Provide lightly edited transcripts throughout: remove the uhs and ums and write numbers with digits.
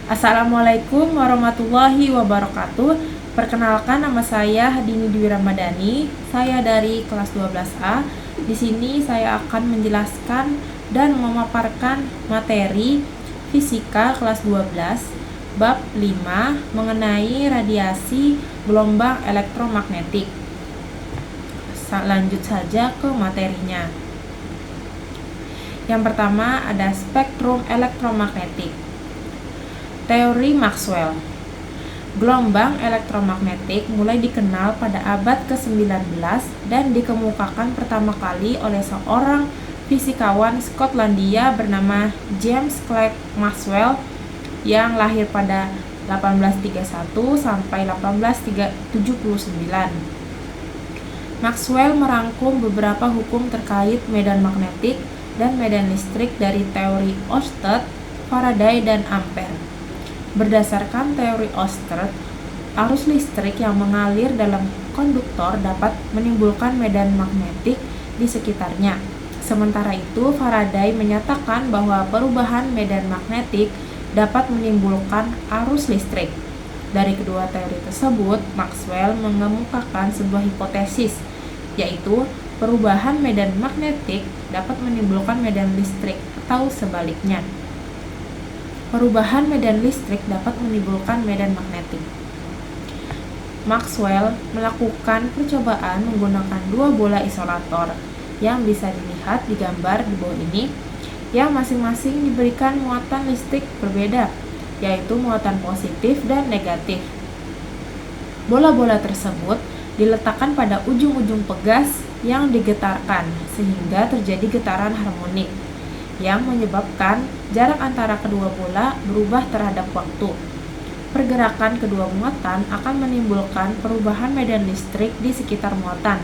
Assalamualaikum warahmatullahi wabarakatuh. Perkenalkan, nama saya Hadini Dwi Ramadhani. Saya dari kelas 12A. Di sini saya akan menjelaskan dan memaparkan materi fisika kelas 12 bab 5 mengenai radiasi gelombang elektromagnetik. Lanjut saja ke materinya. Yang pertama ada spektrum elektromagnetik. Teori Maxwell. Gelombang elektromagnetik mulai dikenal pada abad ke-19 dan dikemukakan pertama kali oleh seorang fisikawan Skotlandia bernama James Clerk Maxwell yang lahir pada 1831 sampai 1879. Maxwell merangkum beberapa hukum terkait medan magnetik dan medan listrik dari teori Oersted, Faraday, dan Ampere. Berdasarkan teori Oersted, arus listrik yang mengalir dalam konduktor dapat menimbulkan medan magnetik di sekitarnya. Sementara itu, Faraday menyatakan bahwa perubahan medan magnetik dapat menimbulkan arus listrik. Dari kedua teori tersebut, Maxwell mengemukakan sebuah hipotesis, yaitu perubahan medan magnetik dapat menimbulkan medan listrik atau sebaliknya. Perubahan medan listrik dapat menimbulkan medan magnetik. Maxwell melakukan percobaan menggunakan dua bola isolator yang bisa dilihat di gambar di bawah ini, yang masing-masing diberikan muatan listrik berbeda, yaitu muatan positif dan negatif. Bola-bola tersebut diletakkan pada ujung-ujung pegas yang digetarkan sehingga terjadi getaran harmonik yang menyebabkan jarak antara kedua bola berubah terhadap waktu. Pergerakan kedua muatan akan menimbulkan perubahan medan listrik di sekitar muatan,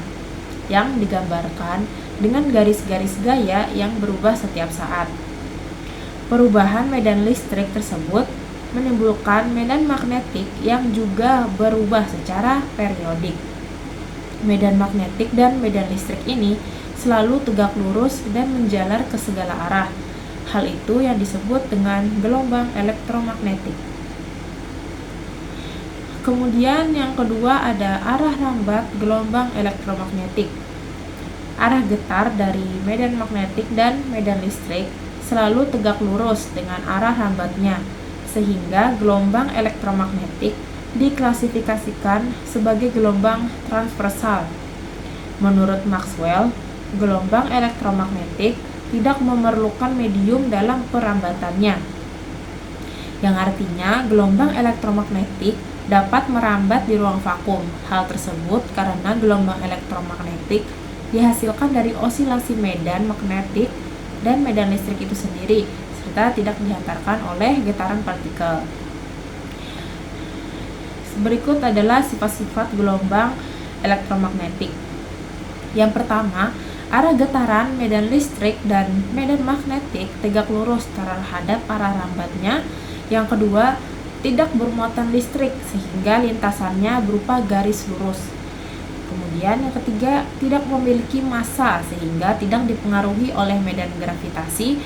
yang digambarkan dengan garis-garis gaya yang berubah setiap saat. Perubahan medan listrik tersebut menimbulkan medan magnetik yang juga berubah secara periodik. Medan magnetik dan medan listrik ini selalu tegak lurus dan menjalar ke segala arah. Hal itu yang disebut dengan gelombang elektromagnetik. Kemudian yang kedua ada arah rambat gelombang elektromagnetik. Arah getar dari medan magnetik dan medan listrik selalu tegak lurus dengan arah rambatnya, sehingga gelombang elektromagnetik diklasifikasikan sebagai gelombang transversal. Menurut Maxwell, gelombang elektromagnetik tidak memerlukan medium dalam perambatannya, yang artinya gelombang elektromagnetik dapat merambat di ruang vakum. Hal tersebut karena gelombang elektromagnetik dihasilkan dari osilasi medan magnetik dan medan listrik itu sendiri, serta tidak dihantarkan oleh getaran partikel. Berikut adalah sifat-sifat gelombang elektromagnetik. Yang pertama, arah getaran medan listrik dan medan magnetik tegak lurus terhadap arah rambatnya. Yang kedua, tidak bermuatan listrik sehingga lintasannya berupa garis lurus. Kemudian yang ketiga, tidak memiliki massa sehingga tidak dipengaruhi oleh medan gravitasi.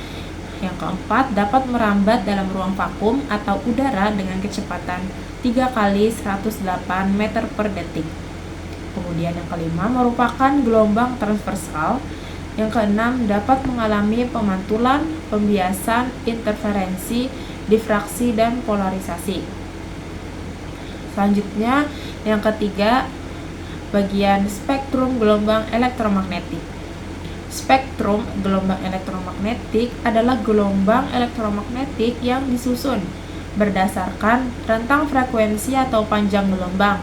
Yang keempat, dapat merambat dalam ruang vakum atau udara dengan kecepatan 3 kali 108 meter per detik. Kemudian yang kelima, merupakan gelombang transversal. Yang keenam, dapat mengalami pemantulan, pembiasan, interferensi, difraksi, dan polarisasi. Selanjutnya, yang ketiga, bagian spektrum gelombang elektromagnetik. Spektrum gelombang elektromagnetik adalah gelombang elektromagnetik yang disusun berdasarkan rentang frekuensi atau panjang gelombang.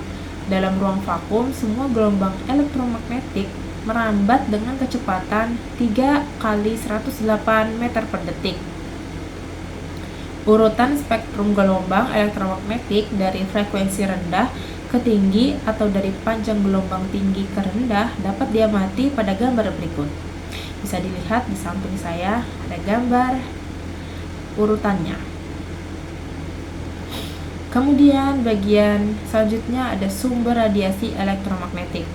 Dalam ruang vakum, semua gelombang elektromagnetik merambat dengan kecepatan 3 kali 108 meter per detik. Urutan spektrum gelombang elektromagnetik dari frekuensi rendah ke tinggi atau dari panjang gelombang tinggi ke rendah dapat diamati pada gambar berikut. Bisa dilihat di samping saya ada gambar urutannya. Kemudian bagian selanjutnya ada sumber radiasi elektromagnetik.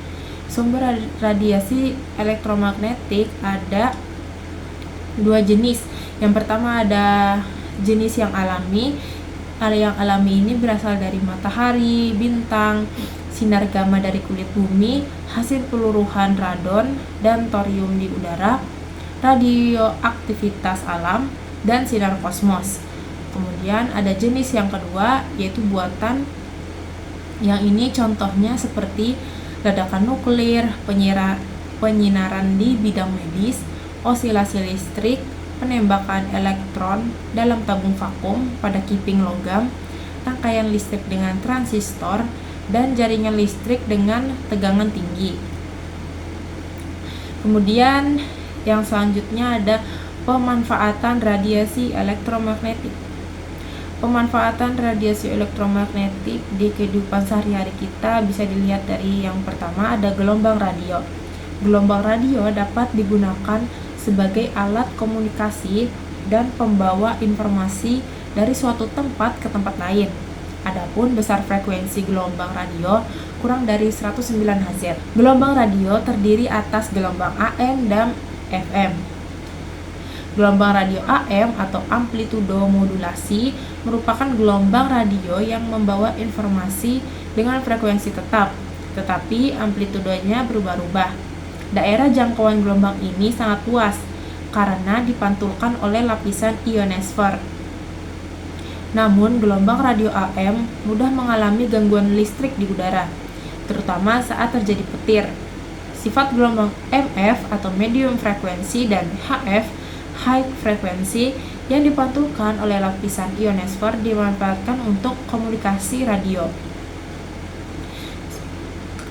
Sumber radiasi elektromagnetik ada dua jenis. Yang pertama ada jenis yang alami, yang alami ini berasal dari matahari, bintang, sinar gamma dari kulit bumi, hasil peluruhan radon dan thorium di udara, radioaktivitas alam, dan sinar kosmos. Kemudian ada jenis yang kedua, yaitu buatan. Yang ini contohnya seperti ledakan nuklir, penyinaran di bidang medis, osilasi listrik, penembakan elektron dalam tabung vakum pada kiping logam, rangkaian listrik dengan transistor, dan jaringan listrik dengan tegangan tinggi. Kemudian yang selanjutnya ada pemanfaatan radiasi elektromagnetik. Pemanfaatan radiasi elektromagnetik di kehidupan sehari-hari kita bisa dilihat dari yang pertama ada gelombang radio. Gelombang radio dapat digunakan sebagai alat komunikasi dan pembawa informasi dari suatu tempat ke tempat lain. Adapun besar frekuensi gelombang radio kurang dari 109 Hz. Gelombang radio terdiri atas gelombang AM dan FM. Gelombang radio AM atau amplitudo modulasi merupakan gelombang radio yang membawa informasi dengan frekuensi tetap, tetapi amplitudenya berubah-ubah. Daerah jangkauan gelombang ini sangat luas karena dipantulkan oleh lapisan ionosfer. Namun, gelombang radio AM mudah mengalami gangguan listrik di udara, terutama saat terjadi petir. Sifat gelombang MF atau medium frekuensi dan HF high frekuensi yang dipantulkan oleh lapisan ionosfer dimanfaatkan untuk komunikasi radio.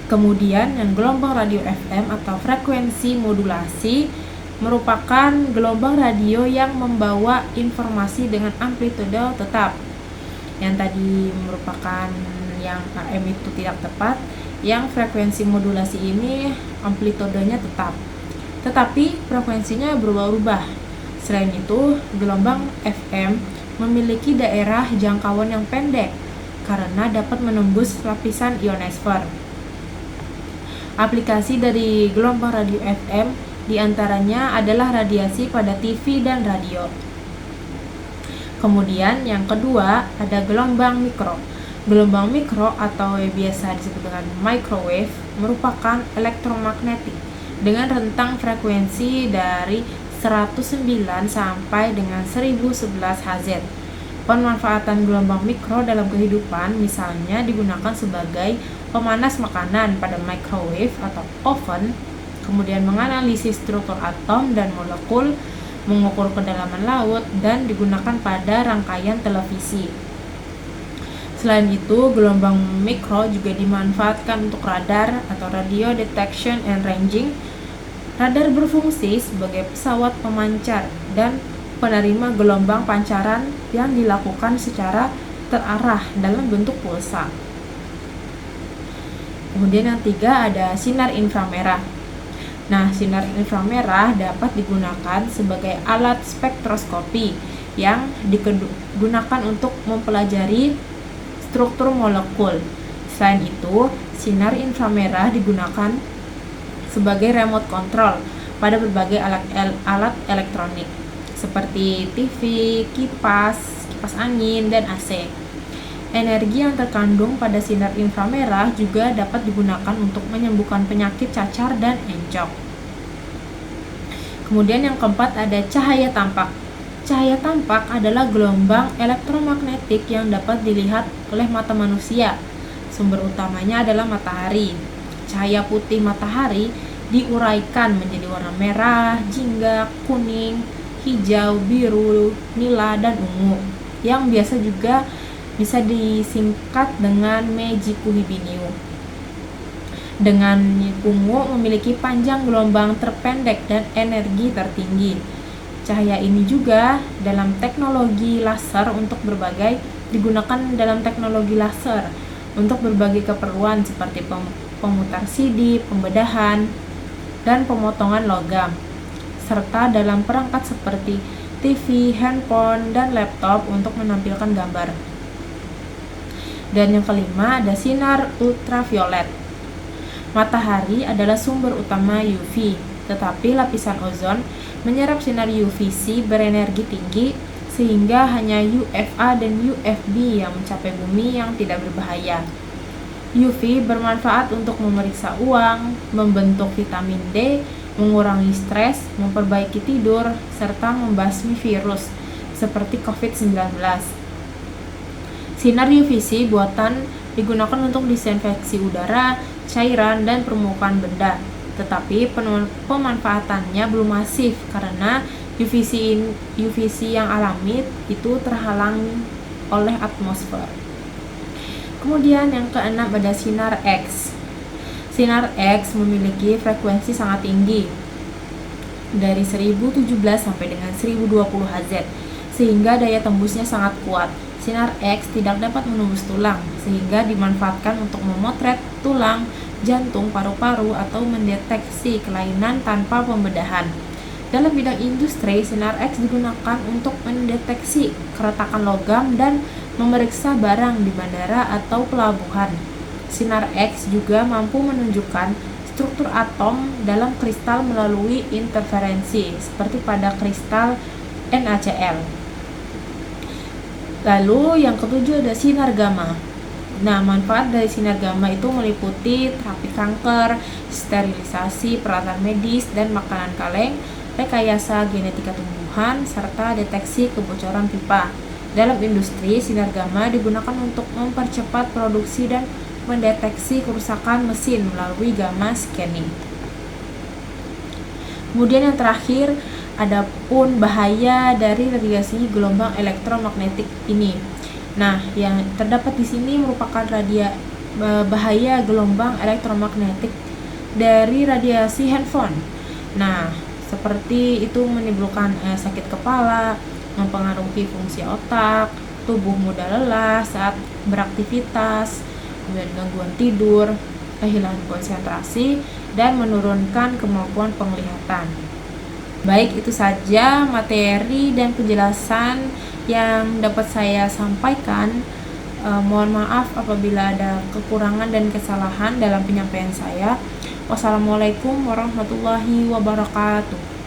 Kemudian yang gelombang radio FM atau frekuensi modulasi merupakan gelombang radio yang membawa informasi dengan amplitudo tetap. Yang tadi merupakan yang AM itu tidak tepat, yang frekuensi modulasi ini amplitudenya tetap, tetapi frekuensinya berubah-ubah. Selain itu, gelombang FM memiliki daerah jangkauan yang pendek karena dapat menembus lapisan ionosfer. Aplikasi dari gelombang radio FM diantaranya adalah radiasi pada TV dan radio. Kemudian yang kedua ada gelombang mikro. Gelombang mikro atau biasa disebut dengan microwave merupakan elektromagnetik dengan rentang frekuensi dari 109 sampai dengan 1011 Hz. Pemanfaatan gelombang mikro dalam kehidupan misalnya digunakan sebagai pemanas makanan pada microwave atau oven, kemudian menganalisis struktur atom dan molekul, mengukur kedalaman laut, dan digunakan pada rangkaian televisi. Selain itu, gelombang mikro juga dimanfaatkan untuk radar atau radio detection and ranging. Radar berfungsi sebagai pesawat pemancar dan penerima gelombang pancaran yang dilakukan secara terarah dalam bentuk pulsa. Kemudian yang tiga ada sinar inframerah. Nah, sinar inframerah dapat digunakan sebagai alat spektroskopi yang digunakan untuk mempelajari struktur molekul. Selain itu, sinar inframerah digunakan sebagai remote control pada berbagai alat elektronik seperti TV, kipas angin, dan AC. Energi yang terkandung pada sinar inframerah juga dapat digunakan untuk menyembuhkan penyakit cacar dan encok. Kemudian yang keempat ada cahaya tampak. Cahaya tampak adalah gelombang elektromagnetik yang dapat dilihat oleh mata manusia. Sumber utamanya adalah matahari. Cahaya putih matahari diuraikan menjadi warna merah, jingga, kuning, hijau, biru, nila, dan ungu, yang biasa juga bisa disingkat dengan Mejikuhibiniu. Dengan ungu memiliki panjang gelombang terpendek dan energi tertinggi. Cahaya ini juga dalam teknologi laser digunakan dalam teknologi laser untuk berbagai keperluan seperti pemutar CD, pembedahan, dan pemotongan logam, serta dalam perangkat seperti TV, handphone, dan laptop untuk menampilkan gambar. Dan yang kelima ada sinar ultraviolet. Matahari adalah sumber utama UV, tetapi lapisan ozon menyerap sinar UVC berenergi tinggi sehingga hanya UVA dan UVB yang mencapai bumi yang tidak berbahaya. UV bermanfaat untuk memeriksa uang, membentuk vitamin D, mengurangi stres, memperbaiki tidur, serta membasmi virus seperti COVID-19. Sinar UVC buatan digunakan untuk disinfeksi udara, cairan, dan permukaan benda, tetapi pemanfaatannya belum masif karena UVC yang alami itu terhalang oleh atmosfer. Kemudian yang keenam ada sinar X. Sinar X memiliki frekuensi sangat tinggi, dari 1017 sampai dengan 1020 Hz, sehingga daya tembusnya sangat kuat. Sinar X tidak dapat menembus tulang, sehingga dimanfaatkan untuk memotret tulang, jantung, paru-paru, atau mendeteksi kelainan tanpa pembedahan. Dalam bidang industri, sinar X digunakan untuk mendeteksi keretakan logam dan memeriksa barang di bandara atau pelabuhan. Sinar X juga mampu menunjukkan struktur atom dalam kristal melalui interferensi, seperti pada kristal NaCl. Lalu yang ketujuh ada sinar gamma. Nah, manfaat dari sinar gamma itu meliputi terapi kanker, sterilisasi, peralatan medis dan makanan kaleng, rekayasa genetika tumbuhan, serta deteksi kebocoran pipa. Dalam industri, sinar gamma digunakan untuk mempercepat produksi dan mendeteksi kerusakan mesin melalui gamma scanning. Kemudian yang terakhir, adapun bahaya dari radiasi gelombang elektromagnetik ini. Nah, yang terdapat di sini merupakan bahaya gelombang elektromagnetik dari radiasi handphone. Nah, seperti itu menimbulkan sakit kepala, mempengaruhi fungsi otak, tubuh mudah lelah saat beraktivitas, kemudian gangguan tidur, kehilangan konsentrasi, dan menurunkan kemampuan penglihatan. Baik, itu saja materi dan penjelasan yang dapat saya sampaikan. Mohon maaf apabila ada kekurangan dan kesalahan dalam penyampaian saya. Wassalamualaikum warahmatullahi wabarakatuh.